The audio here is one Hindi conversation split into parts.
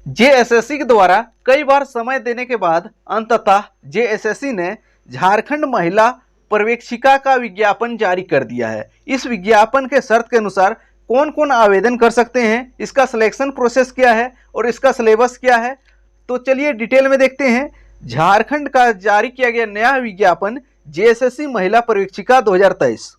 जेएसएससी के द्वारा कई बार समय देने के बाद अंततः जेएसएससी ने झारखंड महिला पर्यवेक्षिका का विज्ञापन जारी कर दिया है। इस विज्ञापन के शर्त के अनुसार कौन कौन आवेदन कर सकते हैं, इसका सिलेक्शन प्रोसेस क्या है और इसका सिलेबस क्या है, तो चलिए डिटेल में देखते हैं। झारखंड का जारी किया गया नया विज्ञापन जेएसएससी महिला पर्यवेक्षिका 2023।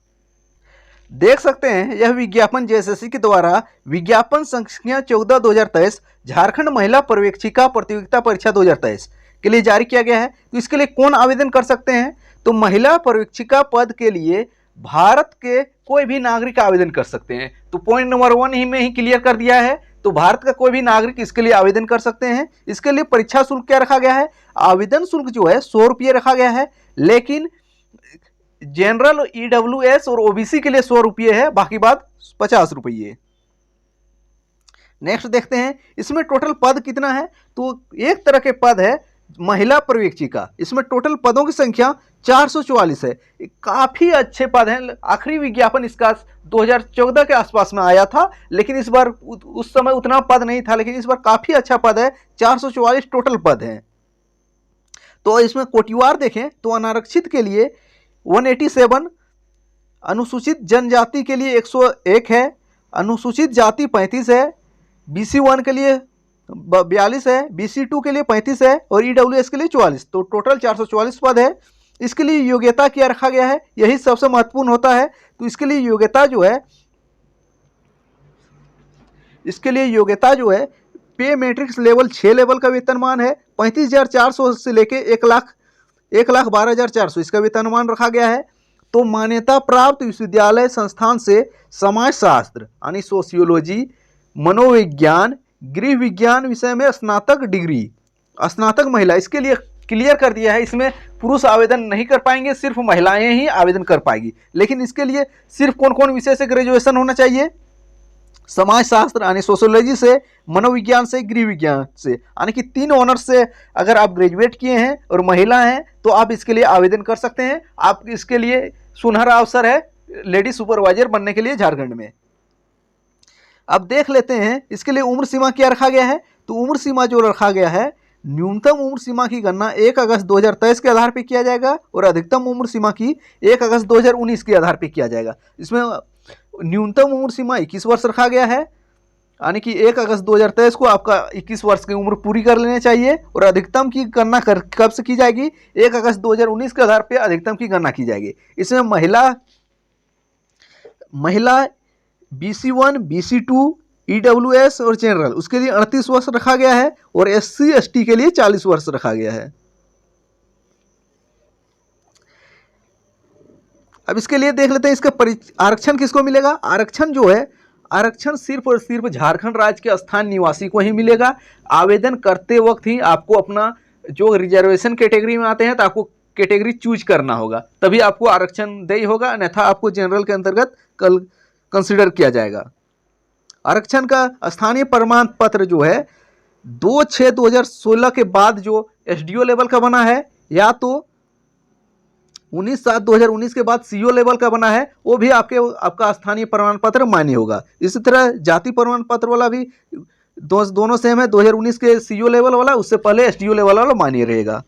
देख सकते हैं यह विज्ञापन जेएसएससी के द्वारा विज्ञापन संख्या 14/2023 झारखंड महिला पर्यवेक्षिका प्रतियोगिता परीक्षा 2023 के लिए जारी किया गया है। तो इसके लिए कौन आवेदन कर सकते हैं, तो महिला पर्यवेक्षिका पद के लिए भारत के कोई भी नागरिक आवेदन कर सकते हैं। तो पॉइंट नंबर 1 ही में ही क्लियर कर दिया है। तो भारत का कोई भी नागरिक इसके लिए आवेदन कर सकते हैं। इसके लिए परीक्षा शुल्क क्या रखा गया है, आवेदन शुल्क जो है 100 रुपये रखा गया है, लेकिन जनरल, ईडब्ल्यूएस और ओबीसी के लिए 100 रुपये है, बाकी बात 50 रुपये। नेक्स्ट देखते हैं इसमें टोटल पद कितना है। तो एक तरह के पद है महिला पर्यवेक्षिका, इसमें टोटल पदों की संख्या 444 है। काफी अच्छे पद हैं। आखिरी विज्ञापन इसका 2014 के आसपास में आया था, लेकिन इस बार उस समय उतना पद नहीं था, लेकिन इस बार काफी अच्छा पद है। 444 टोटल पद हैं। तो इसमें कोटिवार देखें तो अनारक्षित के लिए 187, अनुसूचित जनजाति के लिए 101 है, अनुसूचित जाति 35 है, BC1 के लिए 42 है, BC2 के लिए 35 है और EWS के लिए 44। तो टोटल 444 पद है। इसके लिए योग्यता क्या रखा गया है, यही सबसे महत्वपूर्ण होता है। तो इसके लिए योग्यता जो है पे मैट्रिक्स लेवल 6 लेवल का वेतनमान है। 35,400 से लेके 1,12,400 इसका वेतनमान रखा गया है। तो मान्यता प्राप्त विश्वविद्यालय संस्थान से समाजशास्त्र यानी सोशियोलॉजी, मनोविज्ञान, गृह विज्ञान विषय में स्नातक डिग्री, स्नातक महिला, इसके लिए क्लियर कर दिया है। इसमें पुरुष आवेदन नहीं कर पाएंगे, सिर्फ महिलाएं ही आवेदन कर पाएगी। लेकिन इसके लिए सिर्फ कौन कौन विषय से ग्रेजुएशन होना चाहिए, समाजशास्त्र यानी सोशियोलॉजी से, मनोविज्ञान से, गृह विज्ञान से, यानी कि 3 ऑनर्स से अगर आप ग्रेजुएट किए हैं और महिला हैं तो आप इसके लिए आवेदन कर सकते हैं। आप इसके लिए सुनहरा अवसर है लेडी सुपरवाइजर बनने के लिए झारखंड में। अब देख लेते हैं इसके लिए उम्र सीमा क्या रखा गया है। तो उम्र सीमा जो रखा गया है, न्यूनतम उम्र सीमा की गणना 1 अगस्त 2023 के आधार पर किया जाएगा और अधिकतम उम्र सीमा की 1 अगस्त 2019 के आधार पर किया जाएगा। इसमें न्यूनतम उम्र सीमा 21 वर्ष रखा गया है, यानी कि 1 अगस्त 2023 को आपका 21 वर्ष की उम्र पूरी कर लेनी चाहिए और अधिकतम की गणना कब से की जाएगी, 1 अगस्त 2019 के आधार पर अधिकतम की गणना की जाएगी। इसमें महिला BC1, BC2, EWS और जनरल उसके लिए 38 वर्ष रखा गया है और SC ST के लिए 40 वर्ष रखा गया है। अब इसके लिए देख लेते हैं इसका आरक्षण किसको मिलेगा। आरक्षण जो है, आरक्षण सिर्फ और सिर्फ झारखंड राज्य के स्थानीय निवासी को ही मिलेगा। आवेदन करते वक्त ही आपको अपना जो रिजर्वेशन कैटेगरी में आते हैं तो आपको कैटेगरी चूज करना होगा, तभी आपको आरक्षण देय होगा, अन्यथा आपको जनरल के अंतर्गत कंसिडर किया जाएगा। आरक्षण का स्थानीय प्रमाण पत्र जो है 2/6/2016 के बाद जो SDO लेवल का बना है या तो 19/7/2019 के बाद CO लेवल का बना है, वो भी आपका स्थानीय प्रमाण पत्र मान्य होगा। इसी तरह जाति प्रमाण पत्र वाला भी दोनों सेम है। 2019 के CO लेवल वाला, उससे पहले SDO लेवल वाला मान्य रहेगा।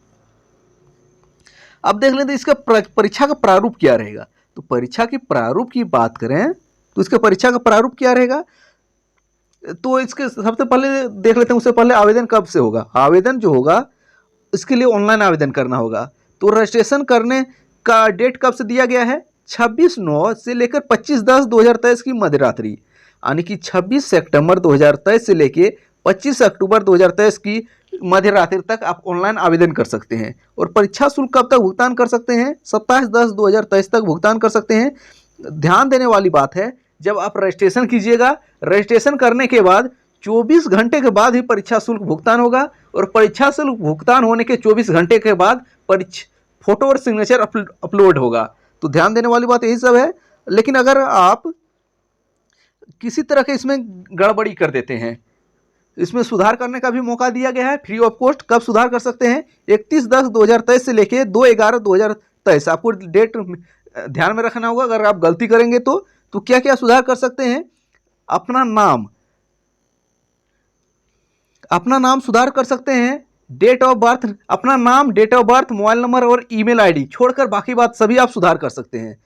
अब देख लेते हैं इसका परीक्षा का प्रारूप क्या रहेगा। तो परीक्षा की प्रारूप की बात करें तो इसका परीक्षा का प्रारूप क्या रहेगा, तो इसके सबसे पहले देख लेते हैं। उससे पहले आवेदन कब से होगा। आवेदन जो होगा इसके लिए ऑनलाइन आवेदन करना होगा। तो रजिस्ट्रेशन करने का डेट कब से दिया गया है, 26/9 से लेकर 25/10/2023 की मध्यरात्रि, यानी कि 26 सितंबर 2023 से लेकर 25 अक्टूबर 2023 की मध्यरात्रि तक आप ऑनलाइन आवेदन कर सकते हैं। और परीक्षा शुल्क कब तक भुगतान कर सकते हैं, 27/10/2023 तक भुगतान कर सकते हैं। ध्यान देने वाली बात है, जब आप रजिस्ट्रेशन कीजिएगा, रजिस्ट्रेशन करने के बाद 24 घंटे के बाद ही परीक्षा शुल्क भुगतान होगा और परीक्षा शुल्क भुगतान होने के 24 घंटे के बाद फोटो और सिग्नेचर अपलोड होगा। तो ध्यान देने वाली बात यही सब है। लेकिन अगर आप किसी तरह के इसमें गड़बड़ी कर देते हैं, इसमें सुधार करने का भी मौका दिया गया है फ्री ऑफ कॉस्ट। कब सुधार कर सकते हैं, 31/10/2023 से लेके 2/11/2023 आपको डेट ध्यान में रखना होगा। अगर आप गलती करेंगे तो क्या क्या सुधार कर सकते हैं, अपना नाम, अपना नाम सुधार कर सकते हैं, डेट ऑफ बर्थ, अपना नाम, date of birth, mobile number और ईमेल आईडी छोड़कर बाकी बात सभी आप सुधार कर सकते हैं।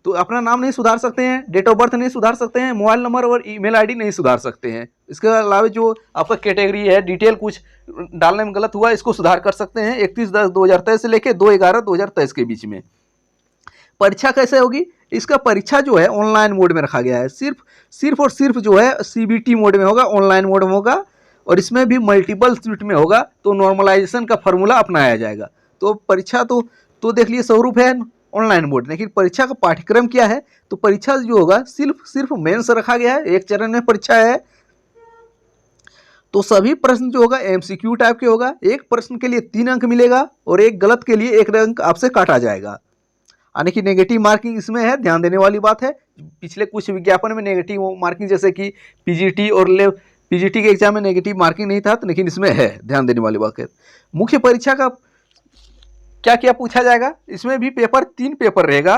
तो अपना नाम नहीं सुधार सकते हैं, डेट ऑफ बर्थ नहीं सुधार सकते हैं, मोबाइल नंबर और ईमेल आईडी नहीं सुधार सकते हैं। इसके अलावा जो आपका कैटेगरी है, डिटेल कुछ डालने में गलत हुआ, इसको सुधार कर सकते हैं 31/10/2023 से लेकर 2/11/2023 के बीच में। परीक्षा कैसे होगी? इसका परीक्षा जो है ऑनलाइन मोड में रखा गया है, सिर्फ और सिर्फ जो है सीबीटी मोड में होगा, ऑनलाइन मोड में होगा, और इसमें भी मल्टीपल शिफ्ट में होगा, तो नॉर्मलाइजेशन का फॉर्मूला अपनाया जाएगा। तो परीक्षा तो देख लिए स्वरूप है ऑनलाइन मोड, लेकिन परीक्षा का पाठ्यक्रम क्या है? तो परीक्षा जो होगा सिर्फ मेंस रखा गया है, एक चरण में परीक्षा है। तो सभी प्रश्न जो होगा एमसीक्यू टाइप के होगा, एक प्रश्न के लिए 3 अंक मिलेगा और एक गलत के लिए 1 अंक आपसे काटा जाएगा, यानी कि नेगेटिव मार्किंग इसमें है। ध्यान देने वाली बात है, पिछले कुछ विज्ञापन में नेगेटिव मार्किंग, जैसे कि पीजीटी और पीजीटी के एग्जाम में नेगेटिव मार्किंग नहीं था, तो लेकिन इसमें है, ध्यान देने वाली बात है। मुख्य परीक्षा का क्या क्या पूछा जाएगा? इसमें भी 3 पेपर रहेगा,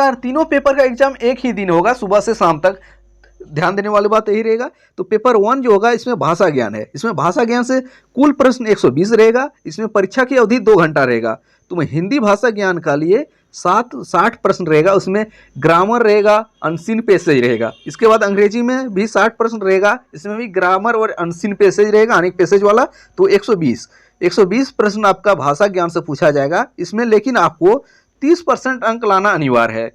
और तीनों पेपर का एग्जाम एक ही दिन होगा, सुबह से शाम तक। ध्यान देने वाली बात यही रहेगा। तो पेपर 1 जो होगा इसमें भाषा ज्ञान है, इसमें भाषा ज्ञान से कुल प्रश्न 120 रहेगा, इसमें परीक्षा की अवधि 2 घंटा रहेगा। तो हिंदी भाषा ज्ञान का लिए 60 प्रश्न रहेगा, उसमें ग्रामर रहेगा, अनसीन पैसेज रहेगा। इसके बाद अंग्रेजी में भी 60 प्रश्न रहेगा, इसमें भी ग्रामर और अनसीन पैसेज रहेगा, अनेक पैसेज वाला। तो 120 प्रश्न आपका भाषा ज्ञान से पूछा जाएगा इसमें, लेकिन आपको 30% अंक लाना अनिवार्य है,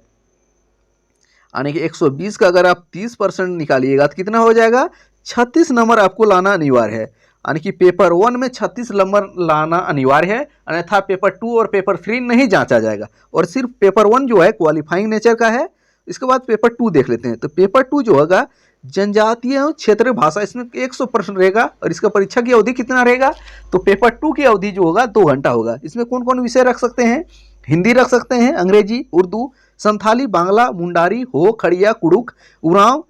यानी कि 120 का अगर आप 30% निकालिएगा तो कितना हो जाएगा? 36 नंबर आपको लाना अनिवार्य है, यानी कि पेपर 1 में 36 नंबर लाना अनिवार्य है, अन्यथा पेपर 2 और पेपर 3 नहीं जांचा जाएगा। और सिर्फ पेपर 1 जो है क्वालिफाइंग नेचर का है। इसके बाद पेपर 2 देख लेते हैं। तो पेपर 2 जो होगा जनजातीय क्षेत्रीय भाषा, इसमें 100 प्रश्न रहेगा, और इसका परीक्षा की अवधि कितना रहेगा? तो पेपर 2 की अवधि जो होगा 2 घंटा होगा। इसमें कौन कौन विषय रख सकते हैं? हिंदी रख सकते हैं, अंग्रेजी, उर्दू, संथाली, बांग्ला, मुंडारी, हो, खड़िया, कुड़ुक, उरांव,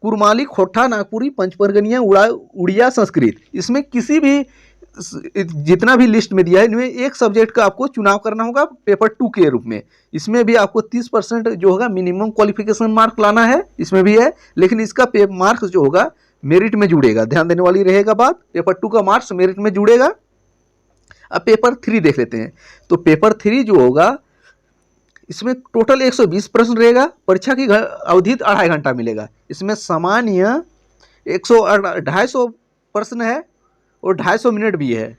कुरमाली, खोटा, नागपुरी, पंचपरगनिया, उड़िया, संस्कृत। इसमें किसी भी जितना भी लिस्ट में दिया है इनमें एक सब्जेक्ट का आपको चुनाव करना होगा पेपर 2 के रूप में। इसमें भी आपको 30% जो होगा मिनिमम क्वालिफिकेशन मार्क लाना है, इसमें भी है, लेकिन इसका मार्क्स जो होगा मेरिट में जुड़ेगा। ध्यान देने वाली रहेगा बात, पेपर 2 का मार्क्स मेरिट में जुड़ेगा। अब पेपर 3 देख लेते हैं। तो पेपर 3 जो होगा इसमें टोटल 120 प्रश्न रहेगा, परीक्षा की अवधि 2.5 घंटा मिलेगा। इसमें सामान्य 250 प्रश्न है और 250 मिनट भी है,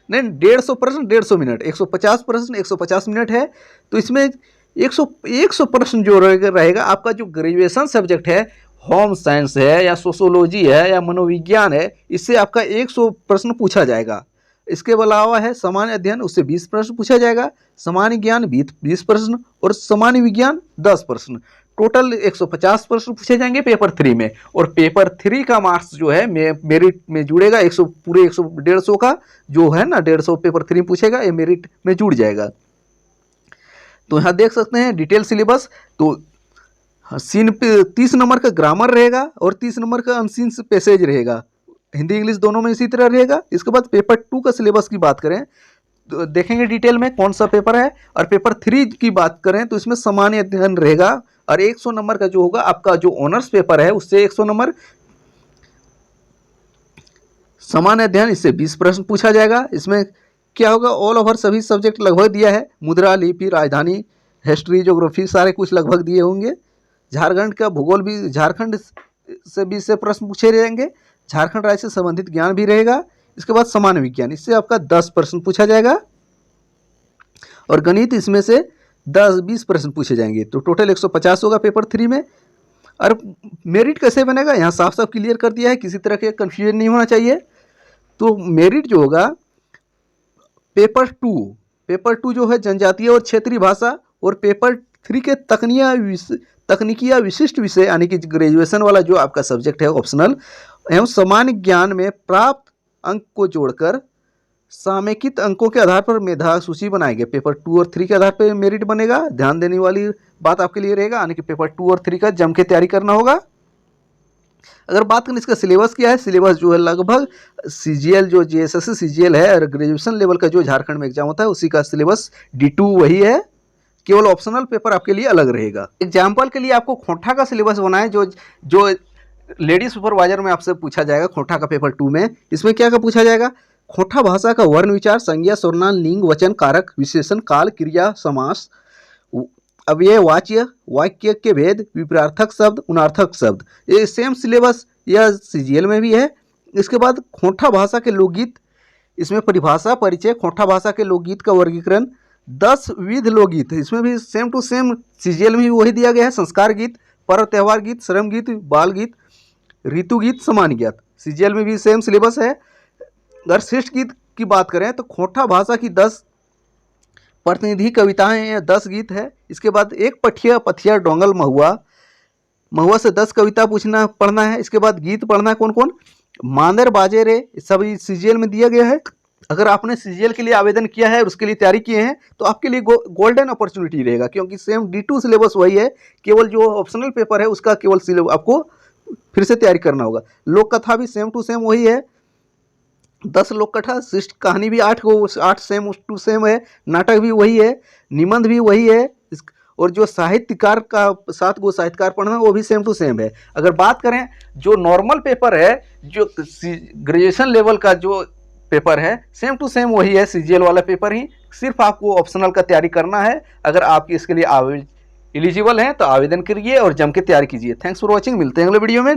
नहीं 150 प्रश्न 150 मिनट, 150 प्रश्न 150 मिनट है। तो इसमें 100 प्रश्न जो रहेगा आपका जो ग्रेजुएशन सब्जेक्ट है, होम साइंस है या सोशोलॉजी है या मनोविज्ञान है, इससे आपका 100 प्रश्न पूछा जाएगा। इसके अलावा है सामान्य अध्ययन, उससे 20 प्रश्न पूछा जाएगा, सामान्य ज्ञान 20 प्रश्न और सामान्य विज्ञान 10 प्रश्न। टोटल 150 प्रश्न पूछे जाएंगे पेपर 3 में। और पेपर 3 का मार्क्स जो है मेरिट में जुड़ेगा, 100 पूरे 150 का जो है ना 150 पेपर 3 पूछेगा, ये मेरिट में जुड़ जाएगा। तो यहाँ देख सकते हैं डिटेल सिलेबस। तो सीन पे 30 नंबर का ग्रामर रहेगा और 30 नंबर का अनसीन पैसेज रहेगा, हिंदी इंग्लिश दोनों में इसी तरह रहेगा। इसके बाद पेपर 2 का सिलेबस की बात करें तो देखेंगे डिटेल में कौन सा पेपर है। और पेपर 3 की बात करें तो इसमें सामान्य अध्ययन रहेगा और 100 नंबर का जो होगा आपका जो ऑनर्स पेपर है उससे 100 नंबर, सामान्य अध्ययन इससे 20 प्रश्न पूछा जाएगा। इसमें क्या होगा, ऑल ओवर सभी सब्जेक्ट लगभग दिया है, मुद्रा, लिपि, राजधानी, हिस्ट्री, ज्योग्राफी सारे कुछ लगभग दिए होंगे। झारखंड का भूगोल भी, झारखंड से भी से प्रश्न पूछे रहेंगे, झारखंड राज्य से संबंधित ज्ञान भी रहेगा। इसके बाद सामान्य विज्ञान, इससे आपका 10 प्रश्न पूछा जाएगा और गणित इसमें से 10-20 प्रश्न पूछे जाएंगे। तो टोटल 150 होगा पेपर 3 में। और मेरिट कैसे बनेगा यहाँ साफ साफ क्लियर कर दिया है, किसी तरह के कन्फ्यूजन नहीं होना चाहिए। तो मेरिट जो होगा पेपर 2 जो है जनजातीय और क्षेत्रीय भाषा, और पेपर 3 के तकनीकी या विशिष्ट विषय यानी कि ग्रेजुएशन वाला जो आपका सब्जेक्ट है ऑप्शनल एवं सामान्य ज्ञान में प्राप्त अंक को जोड़कर सामयिक अंकों के आधार पर मेधा सूची बनाएंगे। पेपर 2 और 3 के आधार पर मेरिट बनेगा। ध्यान देने वाली बात आपके लिए रहेगा, यानी कि पेपर 2 और 3 का जम के तैयारी करना होगा। अगर बात करें इसका सिलेबस क्या है, सिलेबस जो है लगभग सीजीएल जो जीएसएससी सीजीएल है और ग्रेजुएशन लेवल का जो झारखंड में एग्जाम होता है उसी का सिलेबस D2 वही है। केवल ऑप्शनल पेपर आपके लिए अलग रहेगा। एग्जाम्पल के लिए आपको खोंठा का सिलेबस बना है, जो लेडी सुपरवाइजर में आपसे पूछा जाएगा खोंठा का पेपर 2 में। इसमें क्या क्या पूछा जाएगा? खोंठा भाषा का वर्ण विचार, संज्ञा, सर्वनाम, लिंग, वचन, कारक, विशेषण, काल, क्रिया, समास, अव्यय, वाच्य, वाक्य के भेद, विपरार्थक शब्द, उनार्थक शब्द। ये सेम सिलेबस यह सीजीएल में भी है। इसके बाद खोंठा भाषा के लोकगीत, इसमें परिभाषा, परिचय, खोंठा भाषा के लोकगीत का वर्गीकरण, 10 विविध लोकगीत, इसमें भी सेम टू सेम सीजीएल में भी वही दिया गया है। संस्कार गीत, पर्व त्योहार गीत, श्रम गीत, बाल गीत, ऋतु गीत, सामान्य गीत, सीजीएल में भी सेम सिलेबस है। अगर श्रेष्ठ गीत की बात करें तो खोंठा भाषा की 10 प्रतिनिधि कविताएं हैं, 10 गीत है। इसके बाद एक पठिया, पथिया, डोंगल, महुआ, महुआ से 10 कविता पढ़ना है। इसके बाद गीत पढ़ना है कौन कौन? मांदर, बाजे रे, सभी सीजीएल में दिया गया है। अगर आपने सीजीएल के लिए आवेदन किया है और उसके लिए तैयारी किए हैं तो आपके लिए गोल्डन अपॉर्चुनिटी रहेगा, क्योंकि सेम D2 सिलेबस वही है, केवल जो ऑप्शनल पेपर है उसका केवल सिलेबस आपको फिर से तैयारी करना होगा। लोक कथा भी सेम टू सेम वही है, 10 लोक कथा, शिष्ट कहानी भी 8 सेम टू सेम है, नाटक भी वही है, निबंध भी वही है, और जो साहित्यकार का 7 गो साहित्यकार पढ़ना वो भी सेम टू सेम है। अगर बात करें जो नॉर्मल पेपर है, जो ग्रेजुएशन लेवल का जो पेपर है, सेम टू सेम वही है, सीजीएल वाला पेपर ही, सिर्फ आपको ऑप्शनल का तैयारी करना है। अगर आप इसके लिए एलिजिबल हैं तो आवेदन करिए और जम के तैयारी कीजिए। थैंक्स फॉर वॉचिंग, मिलते हैं अगले वीडियो में।